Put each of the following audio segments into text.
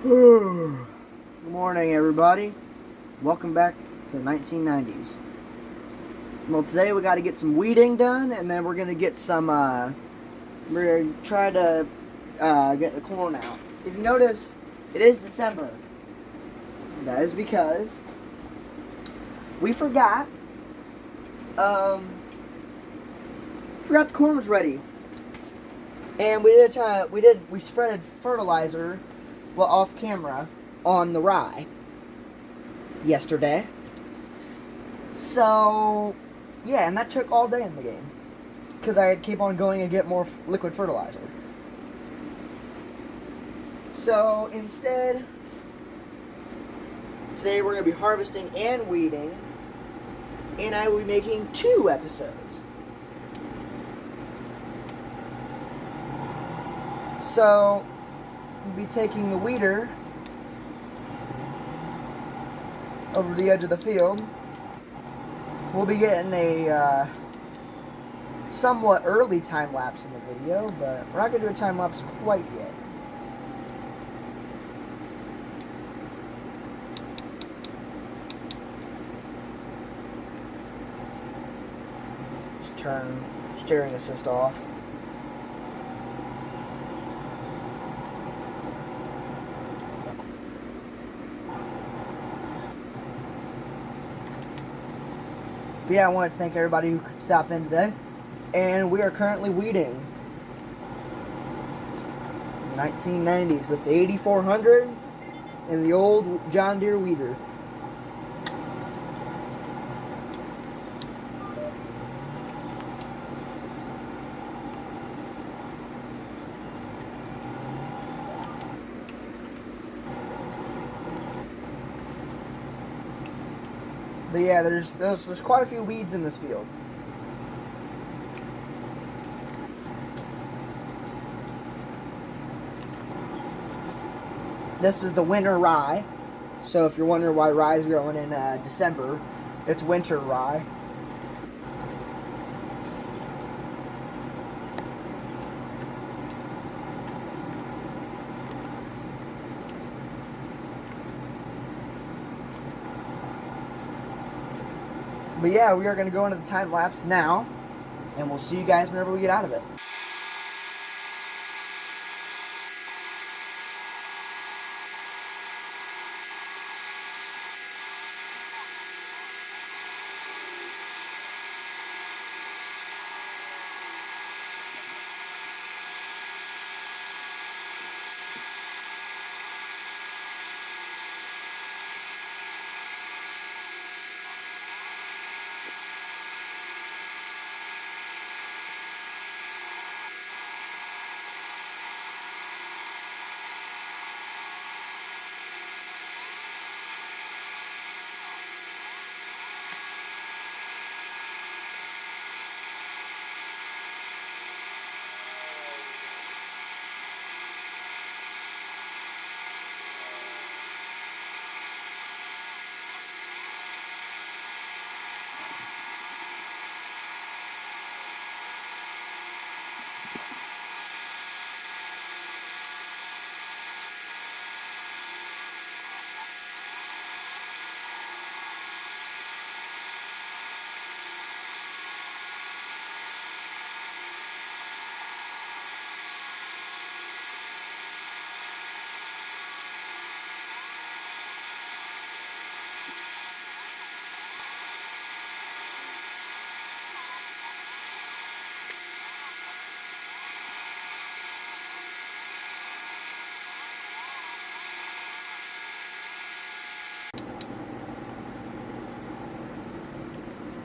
Good morning, everybody. Welcome back to the 1990s. Well, today we got to get some weeding done, and then we're going to get some, we're going to try to get the corn out. If you notice, it is December. That is because we forgot the corn was ready. And we spread fertilizer, well, off camera, on the rye yesterday. So, yeah, and that took all day in the game, because I had to keep on going and get more liquid fertilizer. So, instead, today we're going to be harvesting and weeding, and I will be making 2 episodes. So, we'll be taking the weeder over the edge of the field. We'll be getting a somewhat early time lapse in the video, but we're not going to do a time lapse quite yet. Just turn steering assist off. But yeah, I want to thank everybody who could stop in today. And we are currently weeding 1990s with the 8400 and the old John Deere weeder. But yeah, there's quite a few weeds in this field. This is the winter rye. So if you're wondering why rye is growing in December, it's winter rye. But yeah, we are going to go into the time lapse now, and we'll see you guys whenever we get out of it.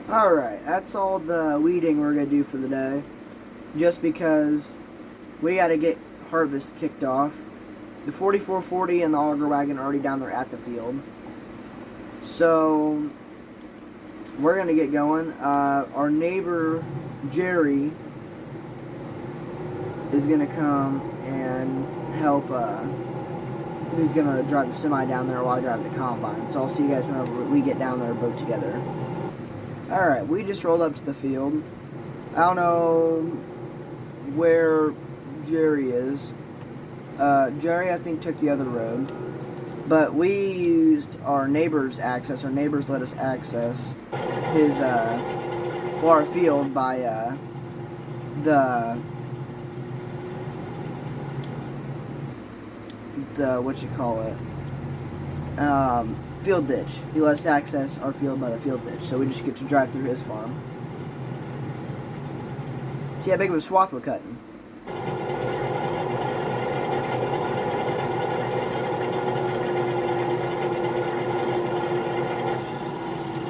Alright, that's all the weeding we're going to do for the day. Just because we got to get harvest kicked off. The 4440 and the auger wagon are already down there at the field. So, we're going to get going. Our neighbor, Jerry, is going to come and help. He's going to drive the semi down there while I drive the combine. So I'll see you guys whenever we get down there both together. Alright, we just rolled up to the field. I don't know where Jerry is. Jerry, I think, took the other road. But we used our neighbor's access. Our neighbors let us access his, our field by, the what you call it, field ditch. He lets us access our field by the field ditch, so we just get to drive through his farm. See how big of a swath we're cutting.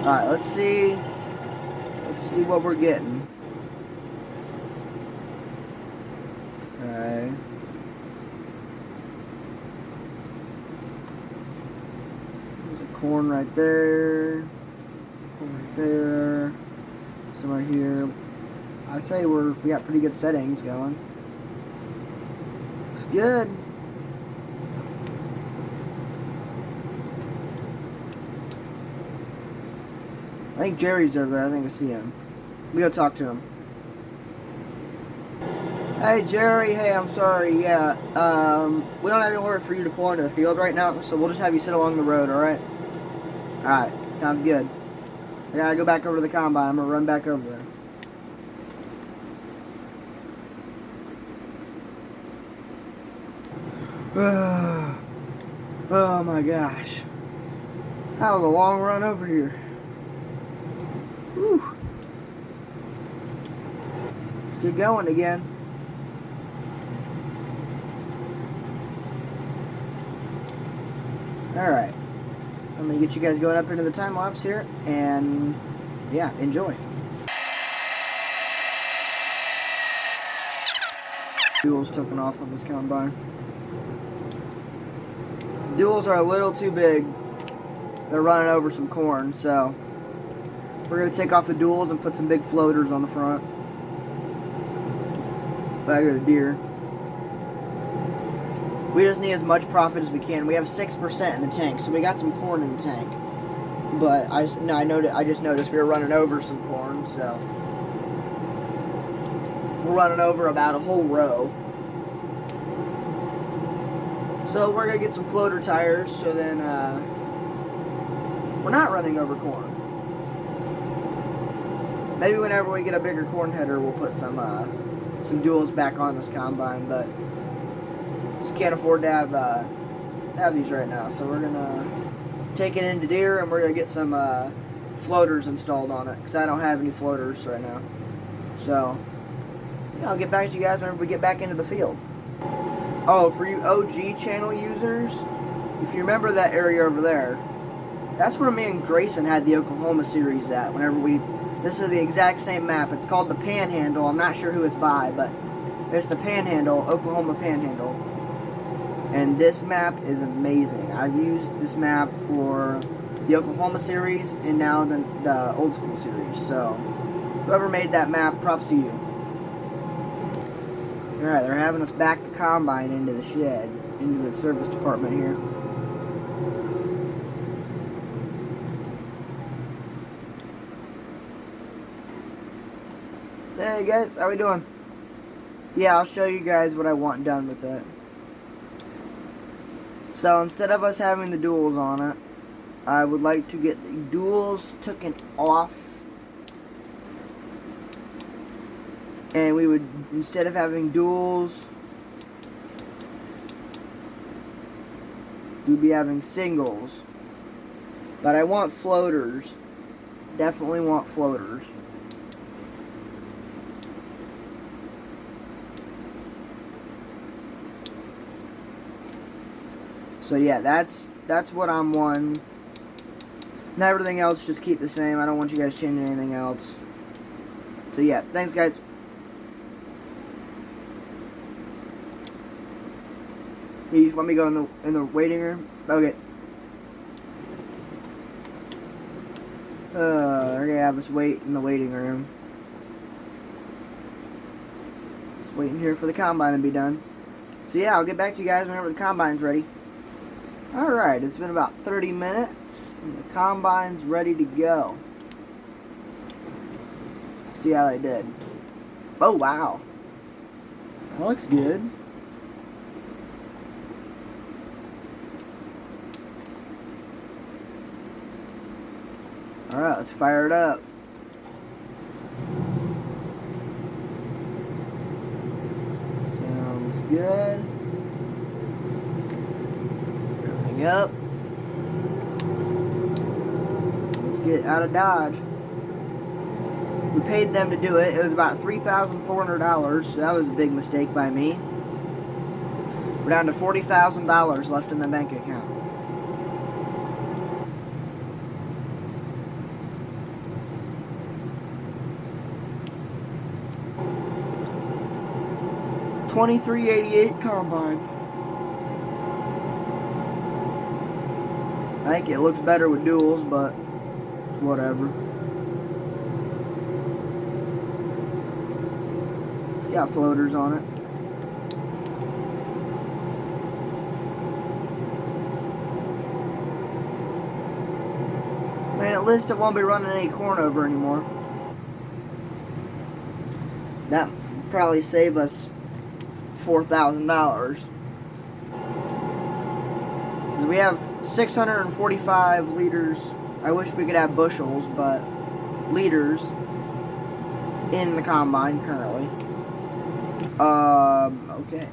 Alright, let's see what we're getting. Alright. There's a corn right there. Corn right there. Some right here. I say we got pretty good settings going. Looks good. I think Jerry's over there. I think I see him. We go talk to him. Hey Jerry, hey, I'm sorry. Yeah, we don't have anywhere for you to pull into the field right now, so we'll just have you sit along the road. All right. All right. Sounds good. I gotta go back over to the combine. I'm gonna run back over there. Oh my gosh. That was a long run over here. Whew. Let's get going again. Alright. I'm going to get you guys going up into the time lapse here. And yeah, enjoy. Duals taking off on this combine. Duals are a little too big. They're running over some corn, so we're going to take off the duals and put some big floaters on the front. Back of the deer. We just need as much profit as we can. We have 6% in the tank, so we got some corn in the tank. But I just noticed we were running over some corn, so we're running over about a whole row. So we're going to get some floater tires, so then we're not running over corn. Maybe whenever we get a bigger corn header, we'll put some duals back on this combine, but just can't afford to have these right now. So we're gonna take it into deer, and we're gonna get some floaters installed on it, because I don't have any floaters right now. So yeah, I'll get back to you guys whenever we get back into the field. Oh, for you OG channel users, if you remember that area over there, that's where me and Grayson had the Oklahoma series at. This was the exact same map. It's called the Panhandle. I'm not sure who it's by, but it's the Panhandle, Oklahoma Panhandle. And this map is amazing. I've used this map for the Oklahoma series and now the old school series. So whoever made that map, props to you. Alright, they're having us back the combine into the shed, into the service department here. Hey guys, how we doing? Yeah, I'll show you guys what I want done with it. So instead of us having the duals on it, I would like to get the duals taken off. And we would, instead of having duals, we'd be having singles. But I want floaters. Definitely want floaters. So yeah, that's what I'm wanting. And everything else just keep the same. I don't want you guys changing anything else. So yeah, thanks guys. You just want me to go in the waiting room? Okay. They're gonna have us wait in the waiting room. Just waiting here for the combine to be done. So yeah, I'll get back to you guys whenever the combine's ready. Alright, it's been about 30 minutes, and the combine's ready to go. See how they did. Oh, wow. That looks good. Alright, let's fire it up. Sounds good. Everything up. Let's get out of Dodge. We paid them to do it. It was about $3,400, so that was a big mistake by me. We're down to $40,000 left in the bank account. $23.88 combine. I think it looks better with duals, but it's whatever. It's got floaters on it. Man, at least it won't be running any corn over anymore. That would probably save us $4,000. We have 645 liters. I wish we could have bushels, but liters in the combine currently. Okay.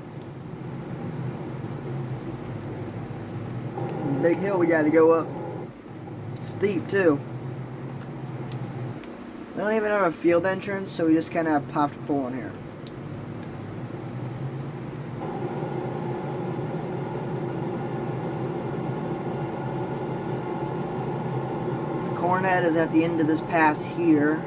Big hill we got to go up. Steep too. We don't even have a field entrance, so we just kind of have to pull in here. The cornhead is at the end of this pass here.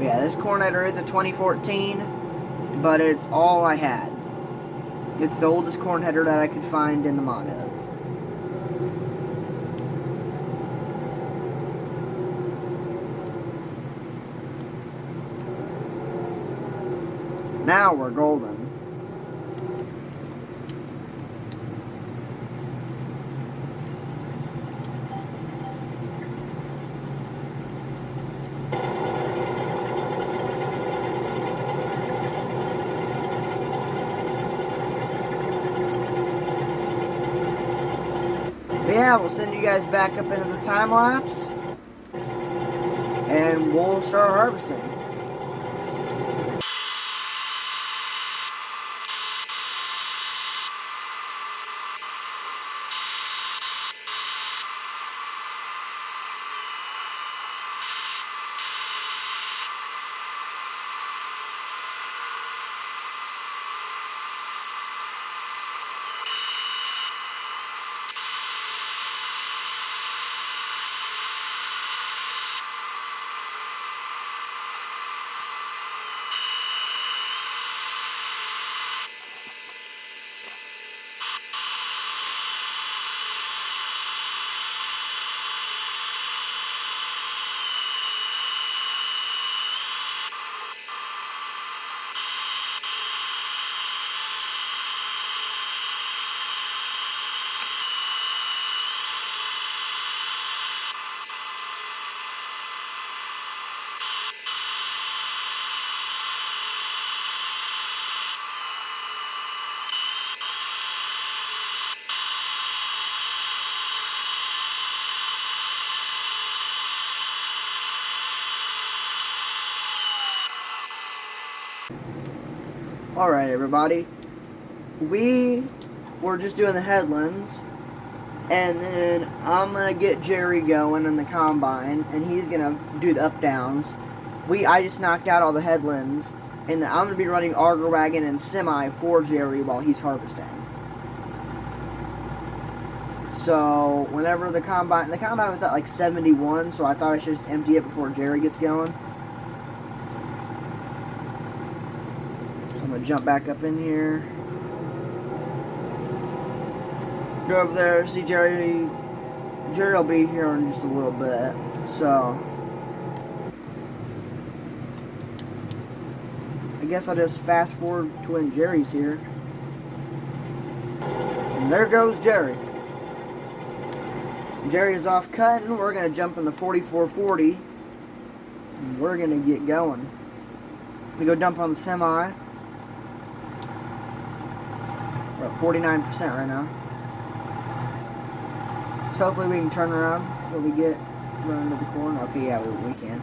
Yeah, this corn header is a 2014, but it's all I had. It's the oldest corn header that I could find in the mod hub. Now we're golden. Yeah, we'll send you guys back up into the time lapse and we'll start harvesting. Alright everybody, we were just doing the headlands, and then I'm going to get Jerry going in the combine, and he's going to do the up downs. I just knocked out all the headlands, and then I'm going to be running auger wagon and semi for Jerry while he's harvesting. So whenever the combine was at like 71, so I thought I should just empty it before Jerry gets going. I'm going to jump back up in here. Go over there, see Jerry. Jerry will be here in just a little bit. So, I guess I'll just fast forward to when Jerry's here. And there goes Jerry. Jerry is off cutting. We're going to jump in the 4440. And we're going to get going. We go dump on the semi. We're at 49% right now. So hopefully we can turn around when we get run into the corner. Okay, yeah, we can.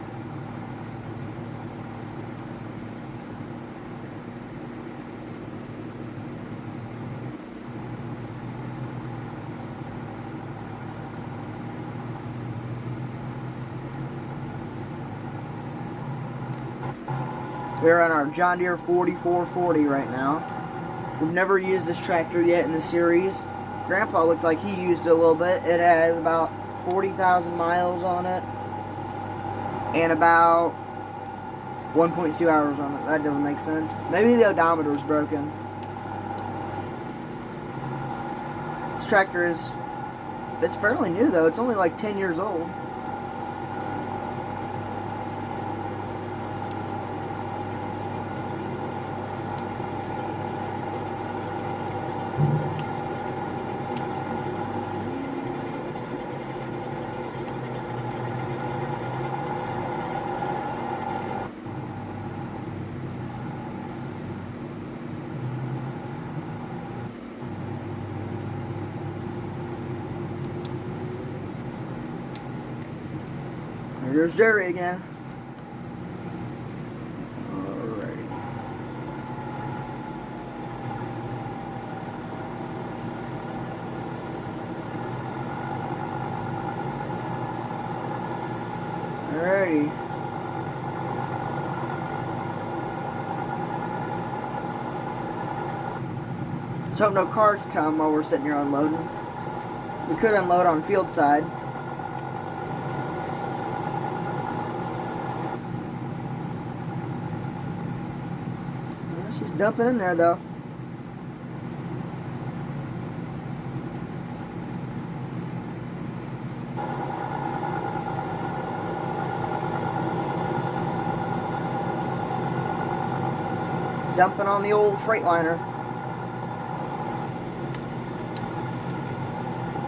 We're on our John Deere 4440 right now. We've never used this tractor yet in the series. Grandpa looked like he used it a little bit. It has about 40,000 miles on it and about 1.2 hours on it. That doesn't make sense. Maybe the odometer is broken. This tractor it's fairly new though. It's only like 10 years old. Here's Jerry again. Alrighty. Alrighty. Let's hope no cars come while we're sitting here unloading. We could unload on field side. She's dumping in there though. Dumping on the old Freightliner.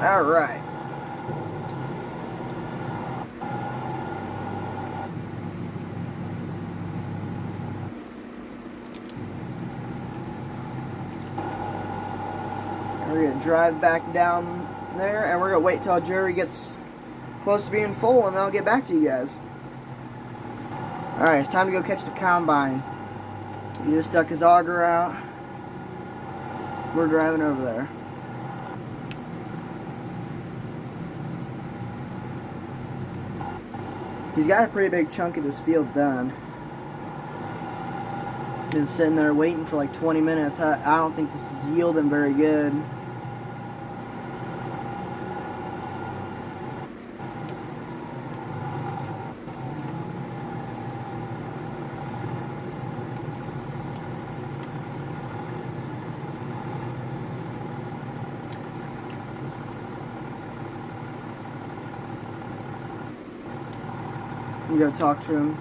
All right. We're going to drive back down there, and we're going to wait till Jerry gets close to being full, and then I'll get back to you guys. Alright, it's time to go catch the combine. He just stuck his auger out. We're driving over there. He's got a pretty big chunk of this field done. Been sitting there waiting for like 20 minutes. I don't think this is yielding very good. I'm gonna talk to him.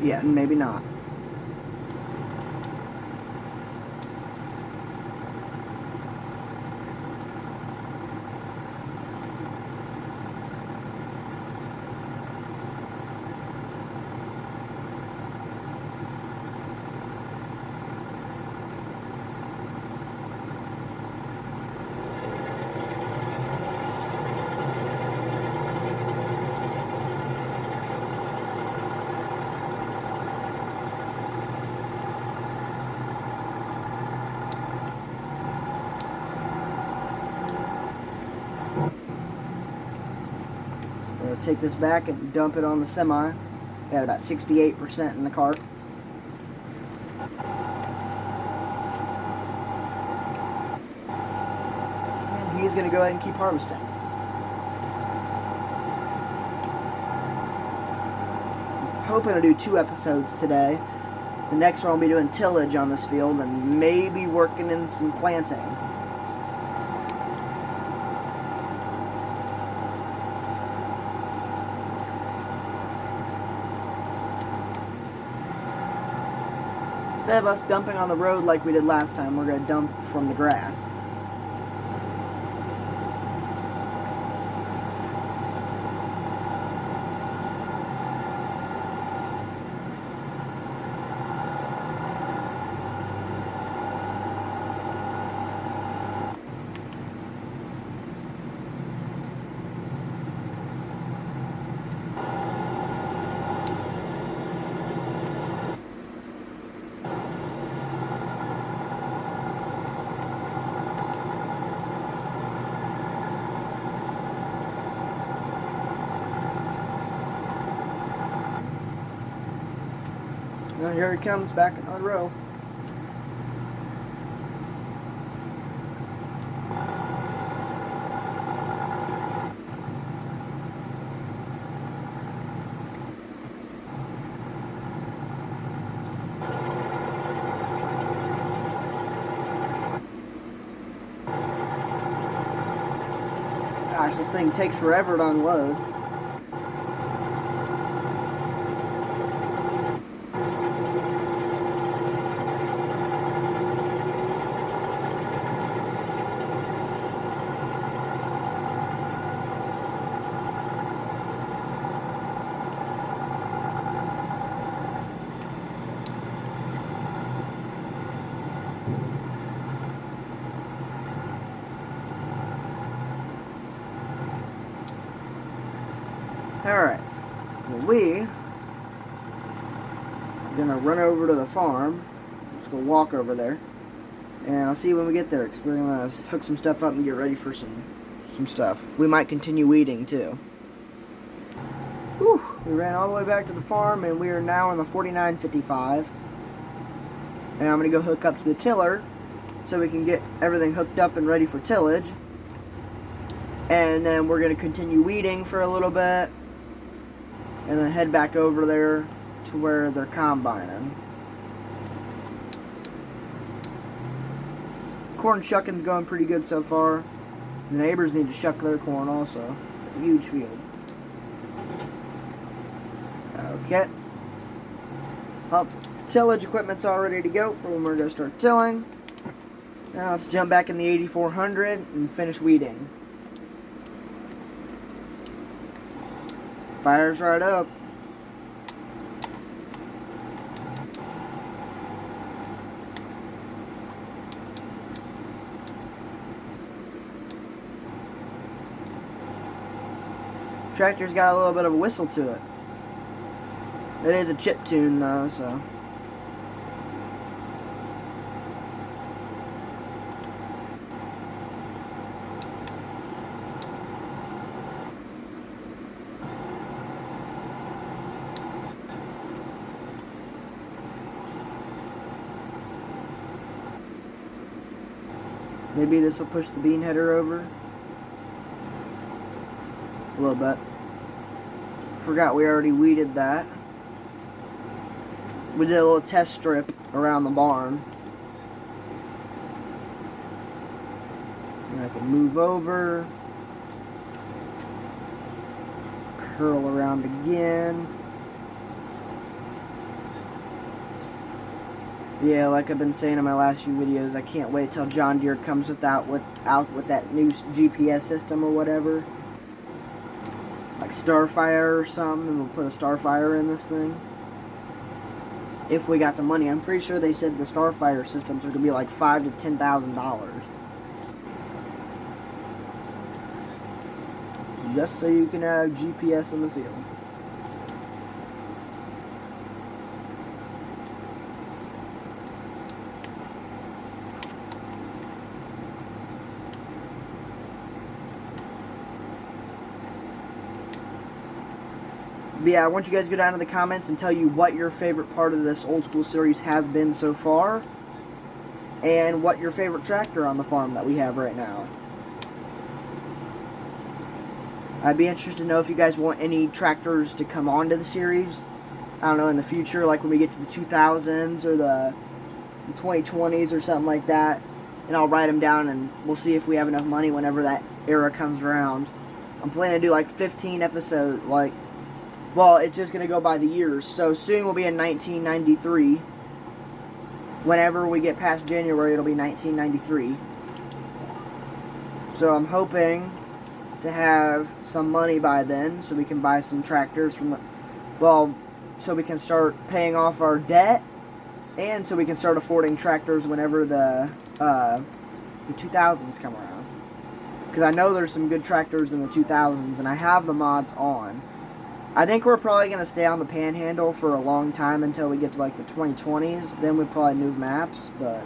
Yeah, maybe not. Take this back and dump it on the semi. Got about 68% in the cart. And he's going to go ahead and keep harvesting. I'm hoping to do 2 episodes today. The next one I'll be doing tillage on this field and maybe working in some planting. Instead of us dumping on the road like we did last time, we're going to dump from the grass. Oh, here he comes back on the row. Gosh, this thing takes forever to unload. Alright, well, we are going to run over to the farm. Just go walk over there. And I'll see you when we get there, because we're going to hook some stuff up and get ready for some stuff. We might continue weeding, too. Whew, we ran all the way back to the farm, and we are now on the 4955. And I'm going to go hook up to the tiller, so we can get everything hooked up and ready for tillage. And then we're going to continue weeding for a little bit. And then head back over there to where they're combining. Corn shucking's going pretty good so far. The neighbors need to shuck their corn also. It's a huge field. Okay. Well, tillage equipment's all ready to go for when we're going to start tilling. Now let's jump back in the 8400 and finish weeding. Fires right up. Tractor's got a little bit of a whistle to it. It is a chip tune though, so. Maybe this will push the bean header over a little bit. Forgot we already weeded that. We did a little test strip around the barn. So I can move over, curl around again. Yeah, like I've been saying in my last few videos, I can't wait till John Deere comes with that with that new GPS system or whatever. Like Starfire or something, and we'll put a Starfire in this thing. If we got the money. I'm pretty sure they said the Starfire systems are going to be like $5,000 to $10,000. Just so you can have GPS in the field. But yeah, I want you guys to go down to the comments and tell you what your favorite part of this old school series has been so far. And what your favorite tractor on the farm that we have right now. I'd be interested to know if you guys want any tractors to come onto the series. I don't know, in the future, like when we get to the 2000s or the 2020s or something like that. And I'll write them down and we'll see if we have enough money whenever that era comes around. I'm planning to do like 15 episodes, like... Well, it's just going to go by the years. So soon we'll be in 1993. Whenever we get past January, it'll be 1993. So I'm hoping to have some money by then so we can buy some tractors from the... Well, so we can start paying off our debt. And so we can start affording tractors whenever the 2000s come around. Because I know there's some good tractors in the 2000s, and I have the mods on. I think we're probably going to stay on the Panhandle for a long time until we get to like the 2020s. Then we'll probably move maps, but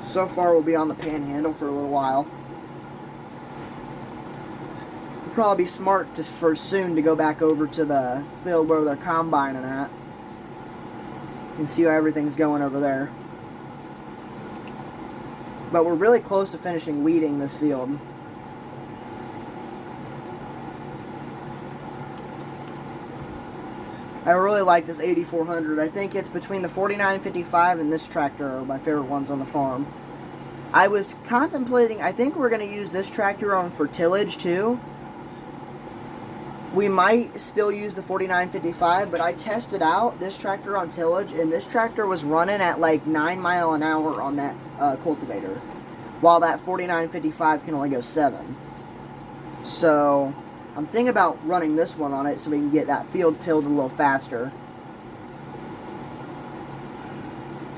so far we'll be on the Panhandle for a little while. We'll probably be smart for soon to go back over to the field where they're combining at and see how everything's going over there. But we're really close to finishing weeding this field. I really like this 8400. I think it's between the 4955 and this tractor are my favorite ones on the farm. I was contemplating, I think we're going to use this tractor on for tillage too. We might still use the 4955, but I tested out this tractor on tillage, and this tractor was running at like 9 miles an hour on that cultivator, while that 4955 can only go 7. So I'm thinking about running this one on it so we can get that field tilled a little faster.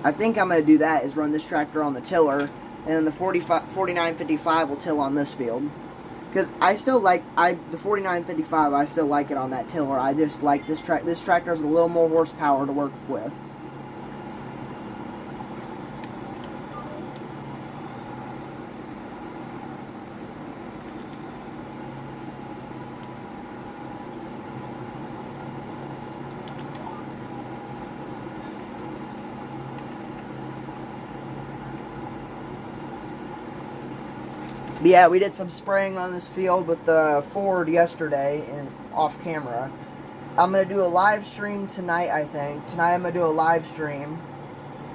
I think I'm going to do that, is run this tractor on the tiller, and then the 4955 will till on this field. Because I still like, the 4955, I still like it on that tiller. I just like this tractor has a little more horsepower to work with. But yeah, we did some spraying on this field with the Ford yesterday and off camera. I'm going to do a live stream tonight, I think. Tonight I'm going to do a live stream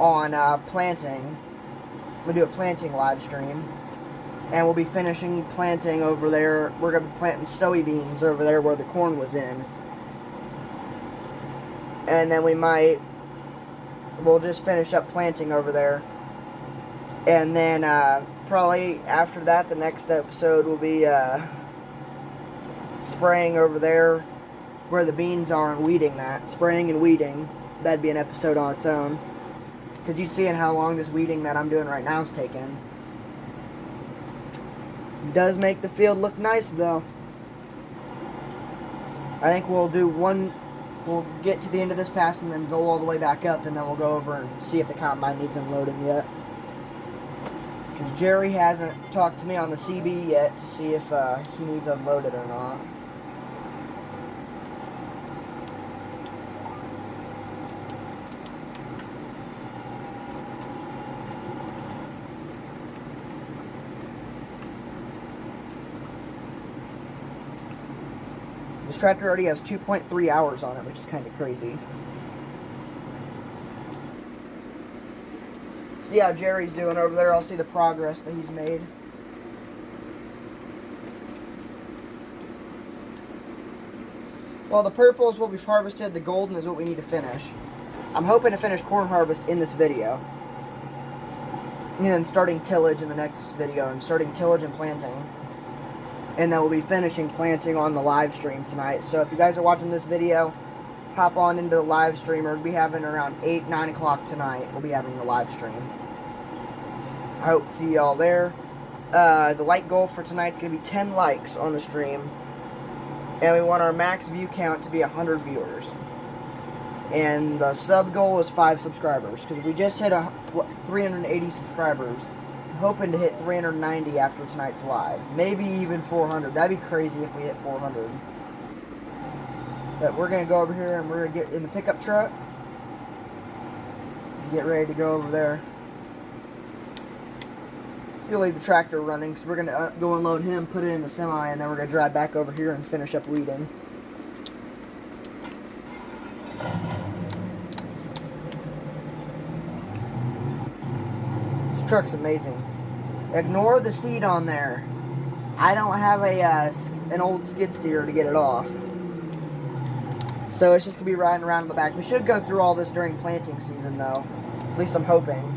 on planting. I'm going to do a planting live stream. And we'll be finishing planting over there. We're going to be planting soybeans over there where the corn was in. And then we'll just finish up planting over there. And then probably after that, the next episode will be spraying over there where the beans are and weeding that. Spraying and weeding. That'd be an episode on its own. Because you'd see how long this weeding that I'm doing right now is taking. It does make the field look nice though. I think we'll get to the end of this pass and then go all the way back up, and then we'll go over and see if the combine needs unloading yet. Because Jerry hasn't talked to me on the CB yet to see if he needs unloaded or not. This tractor already has 2.3 hours on it, which is kind of crazy. See how Jerry's doing over there. I'll see the progress that he's made. Well, the purples will be harvested. The golden is what we need to finish. I'm hoping to finish corn harvest in this video. And then starting tillage in the next video. And starting tillage and planting. And then we'll be finishing planting on the live stream tonight. So if you guys are watching this video, hop on into the live stream. We'll be having around 8, 9 o'clock tonight. We'll be having the live stream. I hope to see y'all there. The like goal for tonight is going to be 10 likes on the stream. And we want our max view count to be 100 viewers. And the sub goal is 5 subscribers. Because we just hit 380 subscribers. I'm hoping to hit 390 after tonight's live. Maybe even 400. That'd be crazy if we hit 400. But we're going to go over here and we're going to get in the pickup truck. Get ready to go over there. You'll leave the tractor running because we're going to go unload him, put it in the semi, and then we're going to drive back over here and finish up weeding. This truck's amazing. Ignore the seat on there. I don't have an old skid steer to get it off. So it's just going to be riding around in the back. We should go through all this during planting season, though. At least I'm hoping.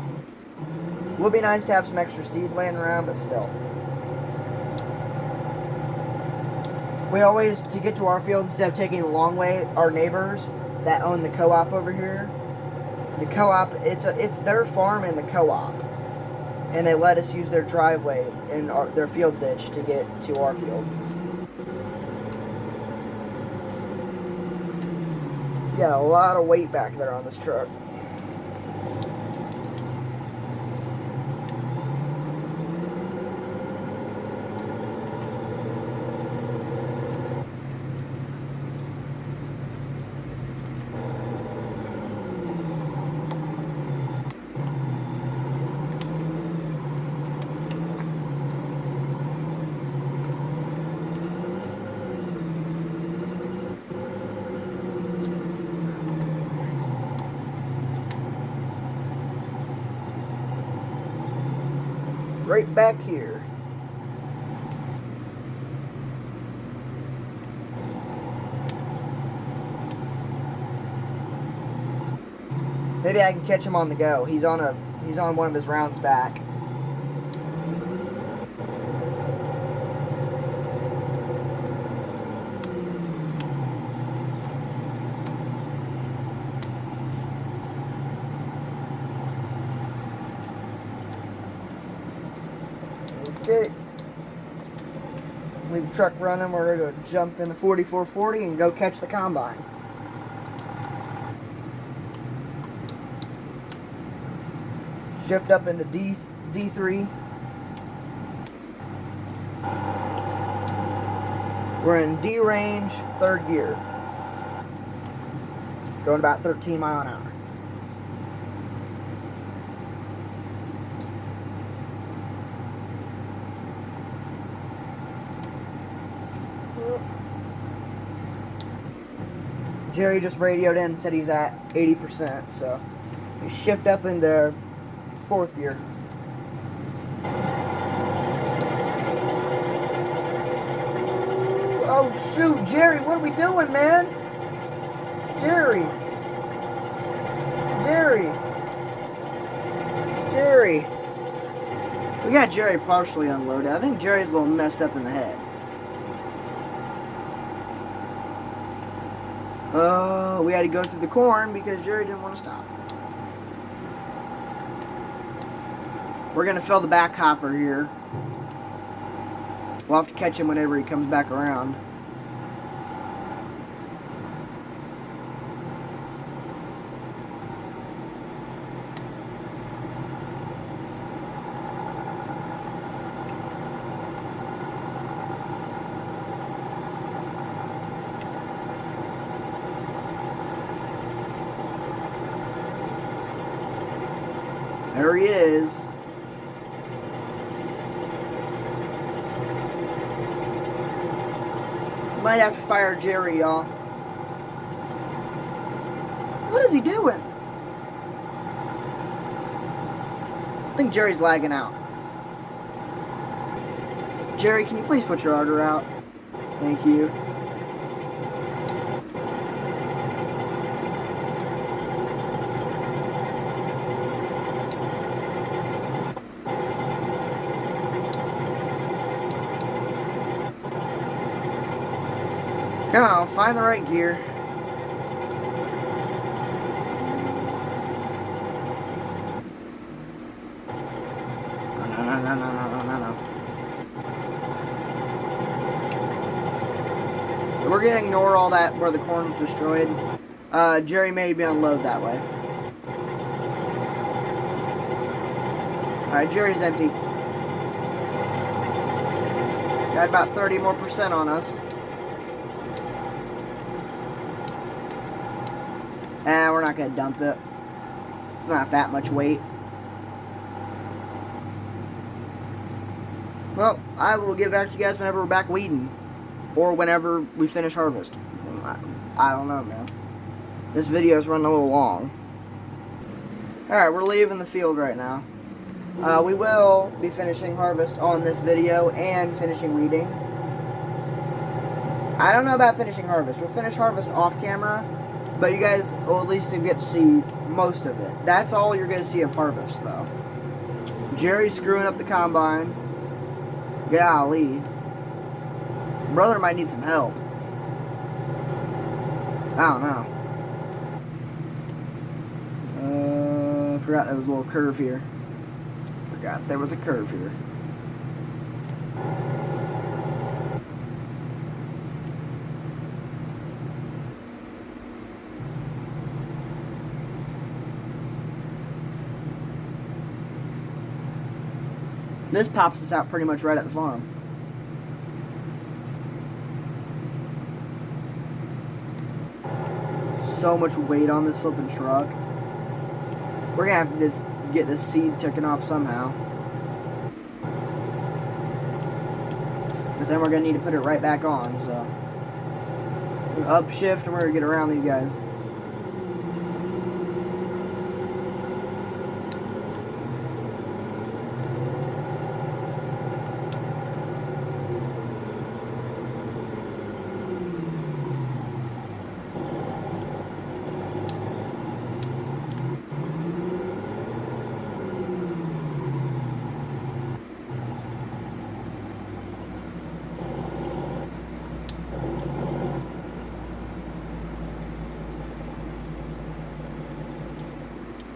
It would be nice to have some extra seed laying around, but still. We always, to get to our field, instead of taking the long way, our neighbors that own the co-op over here, the co-op, it's their farm and the co-op. And they let us use their driveway and their field ditch to get to our field. Got a lot of weight back there on this truck. right back here. Maybe I can catch him on the go. He's on one of his rounds back. Okay. Leave the truck running. We're going to go jump in the 4440 and go catch the combine. Shift up into th3. We're in D range, 3rd gear. Going about 13 miles an hour. Jerry just radioed in and said he's at 80%, so you shift up into 4th gear. Oh shoot, Jerry, what are we doing, man? Jerry. We got Jerry partially unloaded. I think Jerry's a little messed up in the head. Oh, we had to go through the corn because Jerry didn't want to stop. We're going to fill the back hopper here. We'll have to catch him whenever he comes back around. There he is. Might have to fire Jerry, y'all. What is he doing? I think Jerry's lagging out. Jerry, can you please put your auger out? Thank you. Come on, find the right gear. No. We're gonna ignore all that where the corn was destroyed. Jerry made me unload that way. Alright, Jerry's empty. Got about 30% more on us. We're not going to dump it. It's not that much weight. Well, I will get back to you guys whenever we're back weeding. Or whenever we finish harvest. I don't know, man. This video's running a little long. Alright, we're leaving the field right now. We will be finishing harvest on this video and finishing weeding. I don't know about finishing harvest. We'll finish harvest off camera. But you guys will at least get to see most of it. That's all you're going to see of harvest, though. Jerry's screwing up the combine. Golly. Brother might need some help. I don't know. I forgot there was a little curve here. Forgot there was a curve here. This pops us out pretty much right at the farm. So much weight on this flipping truck. We're gonna have to get this seed taken off somehow. But then we're gonna need to put it right back on, so. We're gonna upshift and we're gonna get around these guys.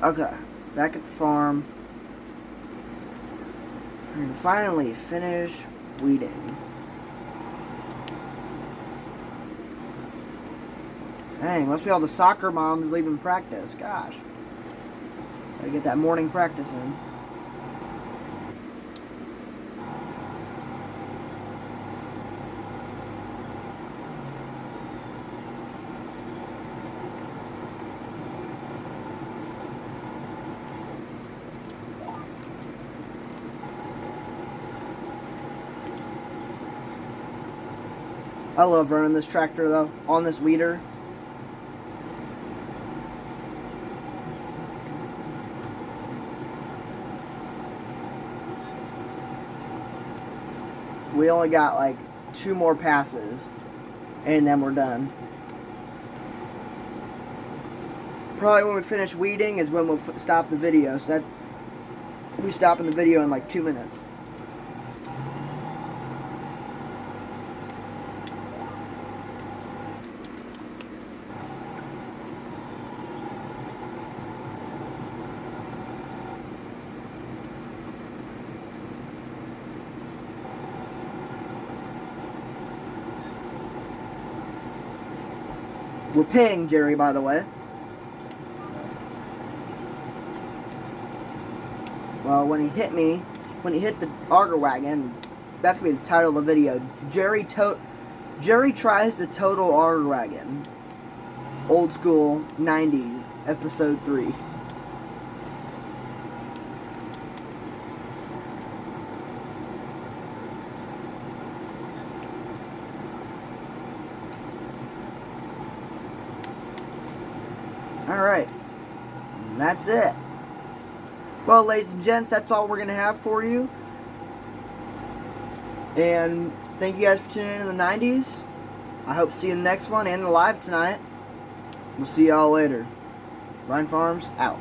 Okay, back at the farm. We're gonna finally finish weeding. Dang, must be all the soccer moms leaving practice. Gosh. Gotta get that morning practice in. I love running this tractor though, on this weeder. We only got like 2 more passes and then we're done. Probably when we finish weeding is when we'll stop the video. So that we stopping the video in like 2 minutes. We're paying Jerry, by the way. Well, when he hit the auger wagon, that's gonna be the title of the video. Jerry tries to total auger wagon. Old school 90s, episode 3. Alright, that's it. Well, ladies and gents, that's all we're going to have for you. And thank you guys for tuning in to the 90s. I hope to see you in the next one and the live tonight. We'll see y'all later. Ryan Farms, out.